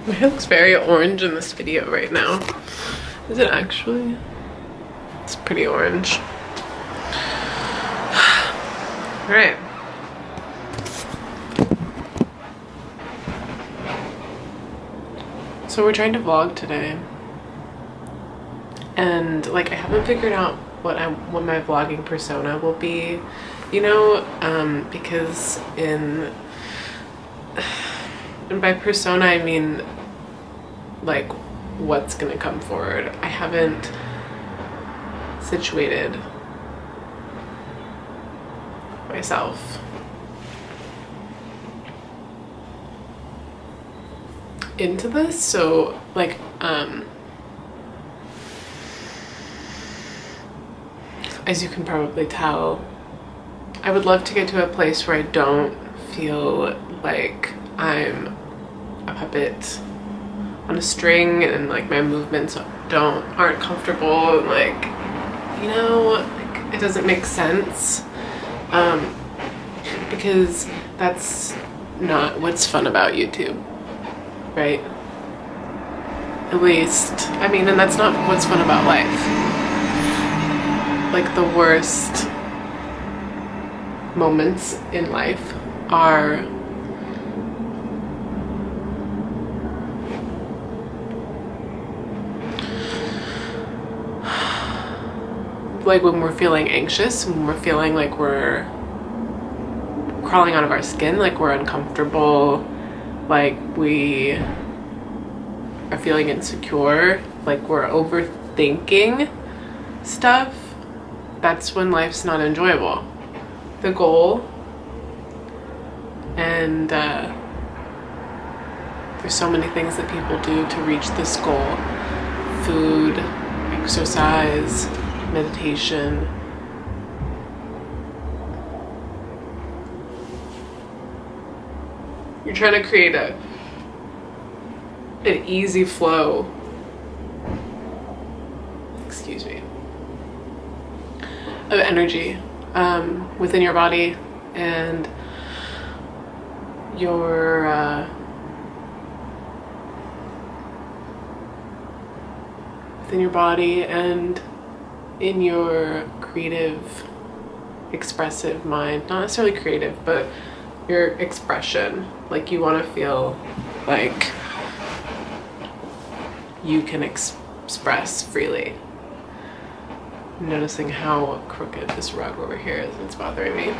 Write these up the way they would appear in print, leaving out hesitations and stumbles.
My hair looks very orange in this video right now. Is it actually? It's pretty orange. All right. So we're trying to vlog today. And like I haven't figured out what my vlogging persona will be. You know, because and by persona I mean like what's gonna come forward. I haven't situated myself into this, so like as you can probably tell, I would love to get to a place where I don't feel like I'm a puppet on a string and like my movements aren't comfortable and like, you know, like it doesn't make sense, because that's not what's fun about YouTube, right? At least, I mean, and that's not what's fun about life. Like the worst moments in life are like when we're feeling anxious, when we're feeling like we're crawling out of our skin, like we're uncomfortable, like we are feeling insecure, like we're overthinking stuff. That's when life's not enjoyable. The goal, and there's so many things that people do to reach this goal: food, exercise, meditation. You're trying to create an easy flow, excuse me, of energy within your body and your within your body and in your creative, expressive mind. Not necessarily creative, but your expression. Like you want to feel like you can express freely. I'm noticing how crooked this rug over here is. It's bothering me.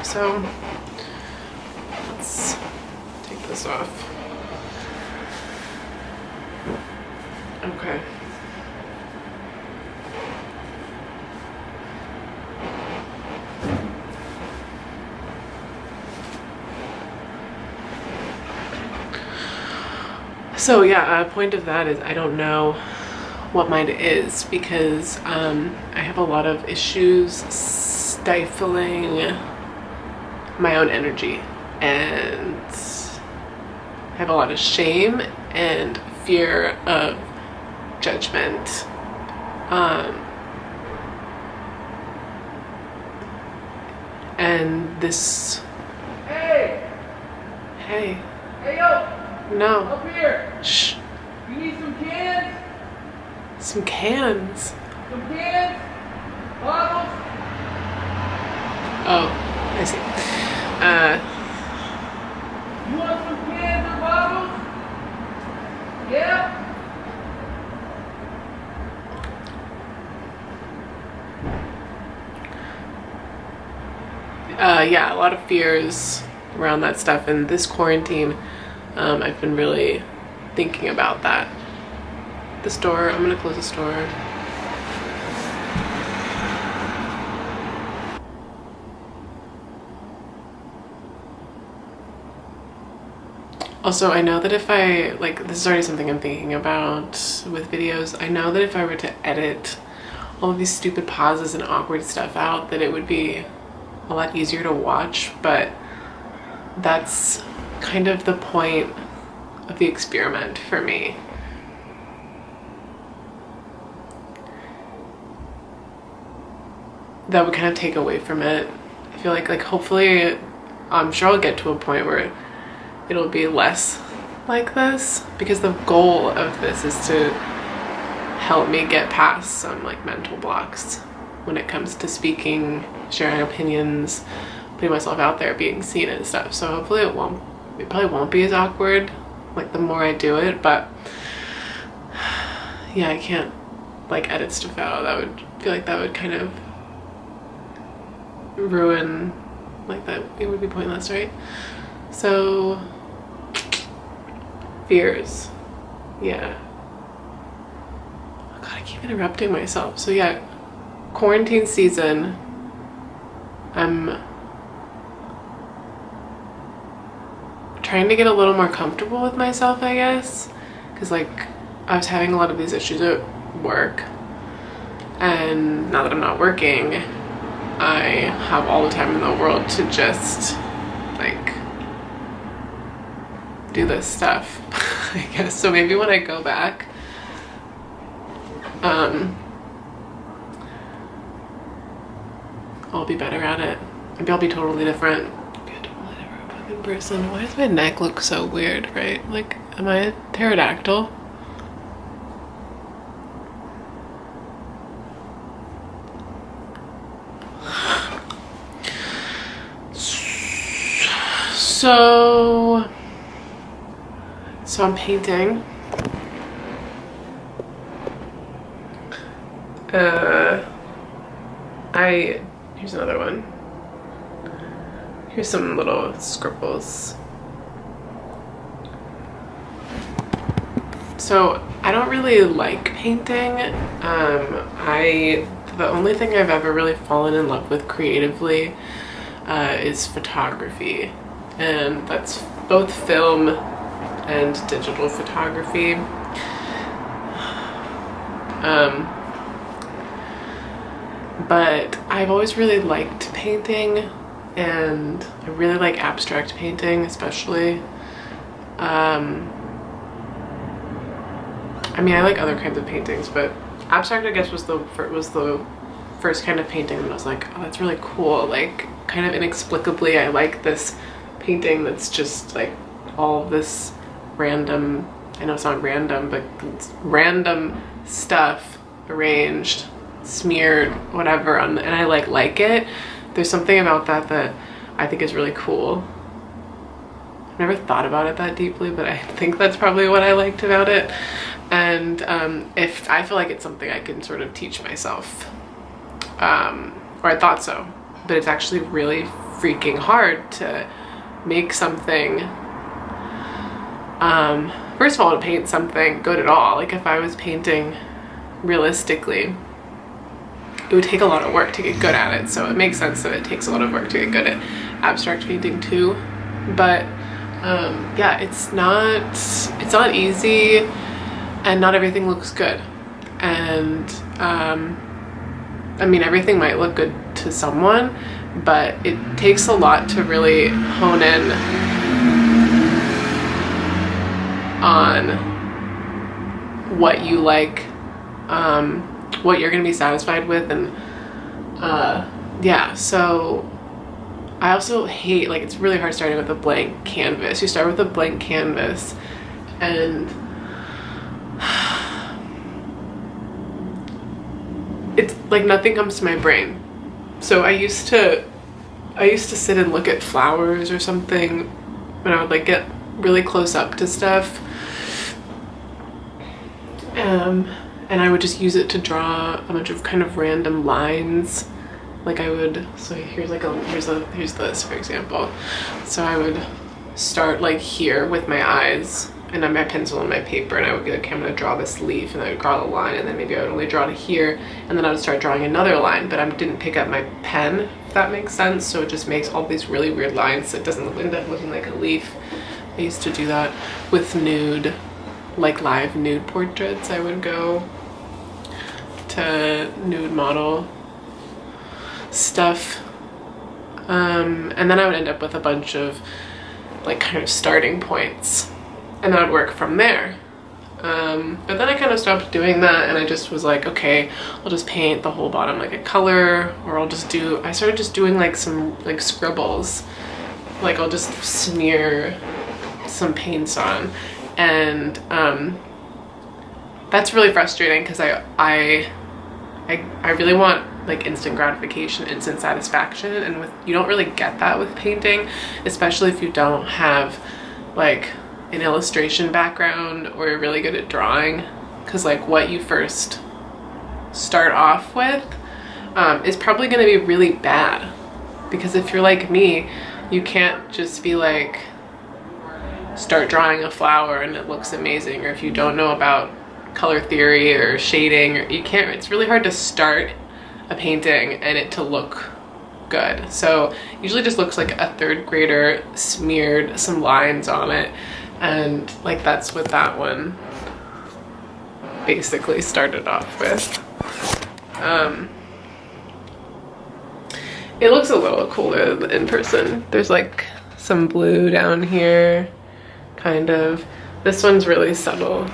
So let's take this off. Okay. So yeah, a point of that is I don't know what mine is, because I have a lot of issues stifling my own energy, and I have a lot of shame and fear of judgment. And this... Hey! Hey. Hey, yo! No. Up here! Shh. You need some cans? Some cans. Some cans? Bottles? Oh, I see. You want some cans or bottles? Yeah? Yeah, a lot of fears around that stuff, and this quarantine, I've been really thinking about that. The store, I'm gonna close the store. Also, I know that if I, like, this is already something I'm thinking about with videos. I know that if I were to edit all of these stupid pauses and awkward stuff out, that it would be a lot easier to watch, but that's kind of the point of the experiment for me. That would kind of take away from it. I feel like hopefully, I'm sure I'll get to a point where it'll be less like this, because the goal of this is to help me get past some like mental blocks when it comes to speaking, sharing opinions, putting myself out there, being seen and stuff. So hopefully it probably won't be as awkward like the more I do it, but yeah, I can't like edit stuff out. That would feel like that would kind of ruin, like that it would be pointless, right? So fears, yeah. Oh God, I keep interrupting myself. So yeah, quarantine season, I'm trying to get a little more comfortable with myself, I guess, because like I was having a lot of these issues at work, and now that I'm not working, I have all the time in the world to just like do this stuff, I guess. So maybe when I go back, I'll be better at it. Maybe I'll be totally different. Be a totally different fucking person. Why does my neck look so weird, right? Like, am I a pterodactyl? So I'm painting. Here's another one. Here's some little scribbles. So I don't really like painting. The only thing I've ever really fallen in love with creatively is photography, and that's both film and digital photography. But I've always really liked painting, and I really like abstract painting, especially. I mean, I like other kinds of paintings, but abstract, I guess, was the first kind of painting that I was like, oh, that's really cool. Like, kind of inexplicably, I like this painting that's just like all of this random, I know it's not random, but it's random stuff arranged, smeared, whatever, and I like it. There's something about that I think is really cool. I've never thought about it that deeply, but I think that's probably what I liked about it. And if I feel like it's something I can sort of teach myself, or I thought so, but it's actually really freaking hard to make something, first of all, to paint something good at all. Like, if I was painting realistically, it would take a lot of work to get good at it, so it makes sense that it takes a lot of work to get good at abstract painting too. But yeah, it's not easy, and not everything looks good, and I mean, everything might look good to someone, but it takes a lot to really hone in on what you like, what you're gonna be satisfied with, and yeah, so I also hate, like, it's really hard starting with a blank canvas. You start with a blank canvas, and it's like nothing comes to my brain. So I used to sit and look at flowers or something when I would like get really close up to stuff, and I would just use it to draw a bunch of kind of random lines. Like, I would, so here's this, for example. So I would start like here with my eyes and then my pencil and my paper, and I would be like, I'm gonna draw this leaf, and I would draw the line, and then maybe I would only draw to here, and then I would start drawing another line, but I didn't pick up my pen, if that makes sense. So it just makes all these really weird lines, so it doesn't end up looking like a leaf. I used to do that with nude, like live nude portraits. I would go to nude model stuff, and then I would end up with a bunch of like kind of starting points, and then I'd work from there. But then I kind of stopped doing that, and I just was like, okay, I'll just paint the whole bottom like a color, or I started just doing like some like scribbles. Like, I'll just smear some paints on, And that's really frustrating because I really want like instant gratification, instant satisfaction, and you don't really get that with painting, especially if you don't have like an illustration background or you're really good at drawing, because like what you first start off with is probably going to be really bad, because if you're like me, you can't just be like start drawing a flower and it looks amazing, or if you don't know about color theory or shading, or you can't, it's really hard to start a painting and it to look good. So usually just looks like a third grader smeared some lines on it, and like that's what that one basically started off with. It looks a little cooler in person. There's like some blue down here, kind of. This one's really subtle.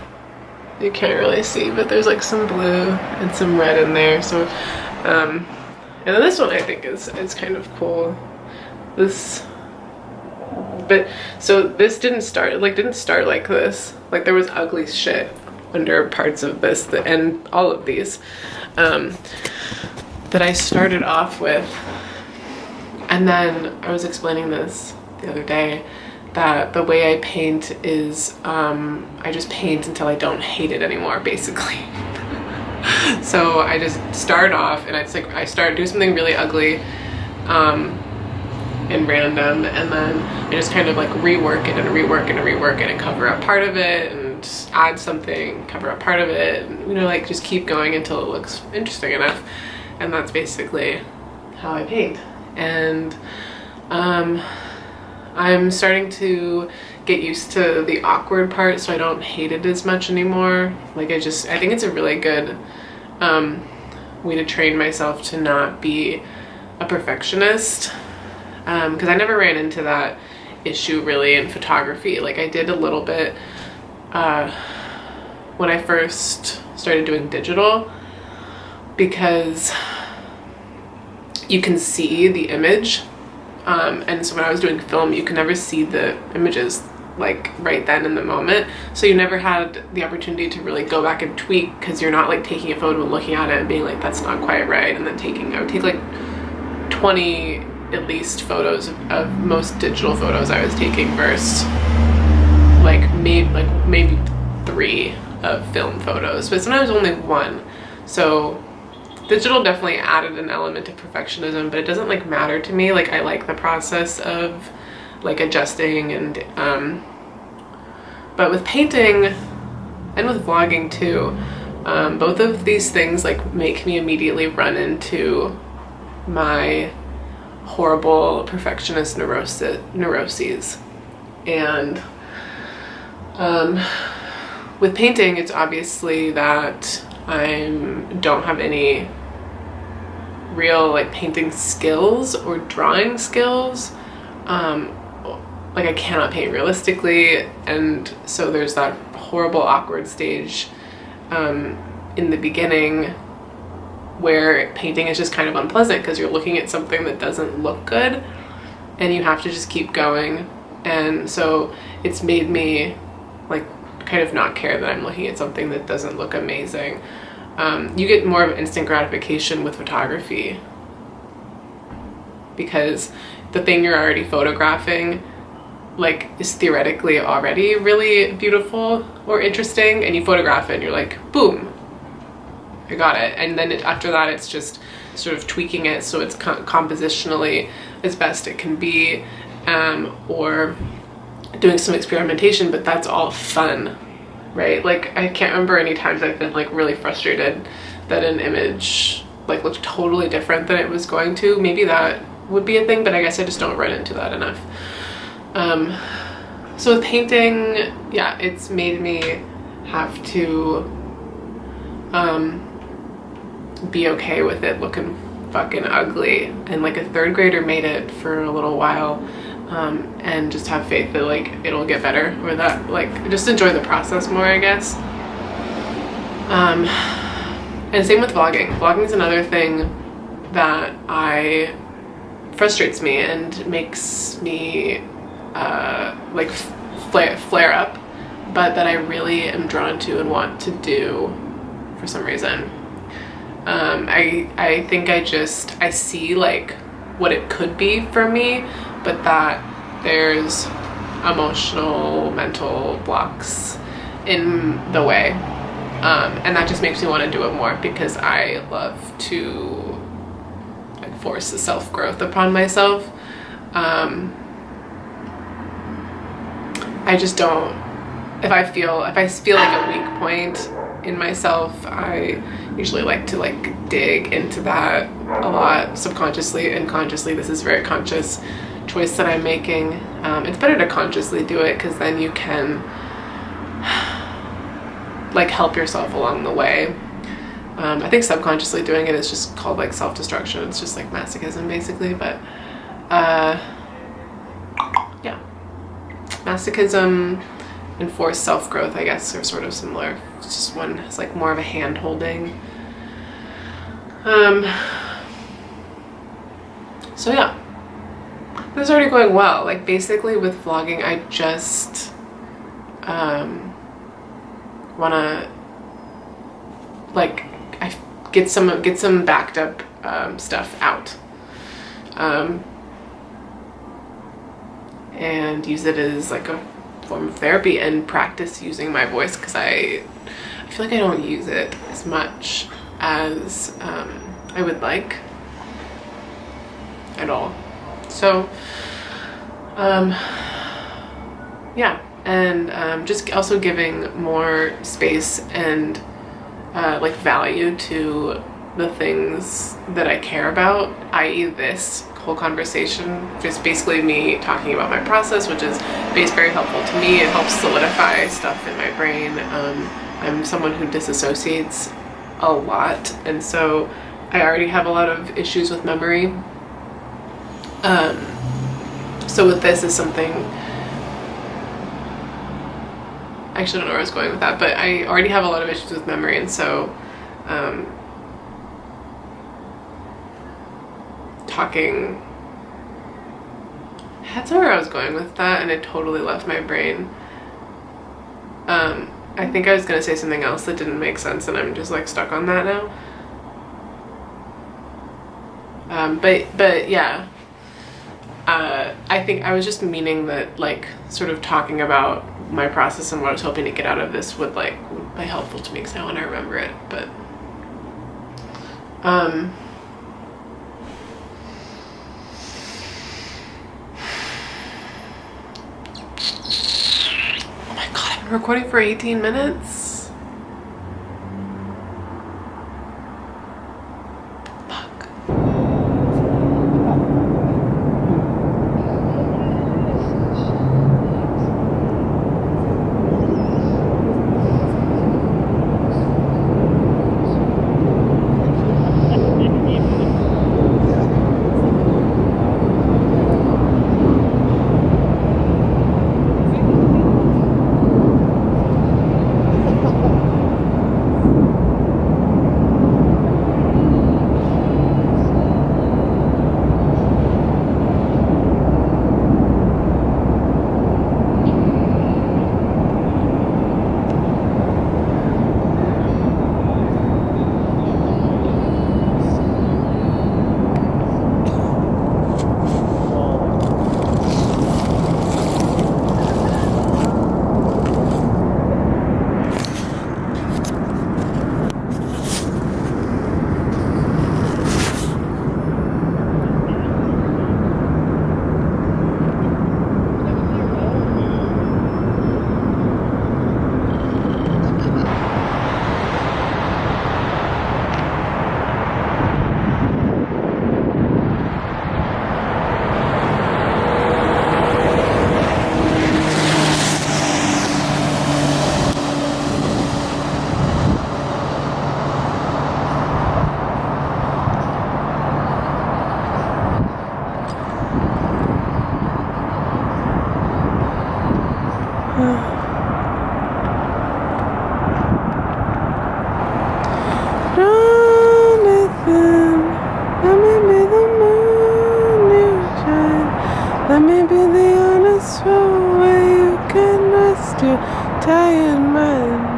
You can't really see, but there's like some blue and some red in there. So, and then this one I think is kind of cool. This, but so this didn't start like this. Like there was ugly shit under parts of this and all of these that I started off with. And then I was explaining this the other day, that the way I paint is I just paint until I don't hate it anymore, basically. So I just start off and it's like I do something really ugly and random, and then I just kind of like rework it and rework it and rework it and cover up part of it and add something, cover up part of it, and, you know, like just keep going until it looks interesting enough. And that's basically how I paint. And I'm starting to get used to the awkward part, so I don't hate it as much anymore. Like I think it's a really good way to train myself to not be a perfectionist, because I never ran into that issue really in photography. Like I did a little bit when I first started doing digital, because you can see the image. And so when I was doing film, you can never see the images like right then in the moment. So you never had the opportunity to really go back and tweak, because you're not like taking a photo and looking at it and being like, that's not quite right. And then I would take like 20 at least photos of most digital photos I was taking versus maybe 3 of film photos, but sometimes only 1. So digital definitely added an element of perfectionism, but it doesn't like matter to me. Like I like the process of like adjusting and but with painting and with vlogging too, both of these things like make me immediately run into my horrible perfectionist neuroses. And with painting, it's obviously that I don't have any real like painting skills or drawing skills. Like I cannot paint realistically, and so there's that horrible awkward stage in the beginning where painting is just kind of unpleasant, because you're looking at something that doesn't look good and you have to just keep going. And so it's made me like kind of not care that I'm looking at something that doesn't look amazing. You get more of instant gratification with photography, because the thing you're already photographing like is theoretically already really beautiful or interesting, and you photograph it and you're like, boom, I got it. And then after that it's just sort of tweaking it so it's compositionally as best it can be, or doing some experimentation, but that's all fun, right? Like I can't remember any times I've been like really frustrated that an image like looked totally different than it was going to. Maybe that would be a thing, but I guess I just don't run into that enough. So with painting, yeah, it's made me have to be okay with it looking fucking ugly, and like a 3rd grader made it for a little while, and just have faith that like it'll get better, or that like just enjoy the process more, I guess. And same with vlogging. Vlogging is another thing that frustrates me and makes me like flare up, but that I really am drawn to and want to do for some reason. I think I see like what it could be for me, but that there's emotional, mental blocks in the way. And that just makes me want to do it more, because I love to like force the self-growth upon myself. I just don't, if I feel like a weak point in myself, I usually like to like dig into that a lot, subconsciously and consciously. This is a very conscious choice that I'm making. It's better to consciously do it, because then you can like help yourself along the way. I think subconsciously doing it is just called like self-destruction. It's just like masochism basically, but yeah, masochism and forced self-growth, I guess, are sort of similar. It's just one is like more of a hand holding. So yeah, this is already going well. Like basically with vlogging, I just wanna like get some backed up stuff out, and use it as like a form of therapy and practice using my voice, because I feel like I don't use it as much as I would like at all. So yeah, and just also giving more space and like value to the things that I care about, i.e. this whole conversation, just basically me talking about my process, which is very helpful to me. It helps solidify stuff in my brain. I'm someone who disassociates a lot, and so I already have a lot of issues with memory. So with this is something, I actually don't know where I was going with that, but I already have a lot of issues with memory, and so talking, that's where I was going with that, and it totally left my brain. I think I was gonna say something else that didn't make sense, and I'm just like stuck on that now. But yeah, I think I was just meaning that like sort of talking about my process and what I was hoping to get out of this would be helpful to me, because I want to remember it. But oh my god, I've been recording for 18 minutes. Italian man.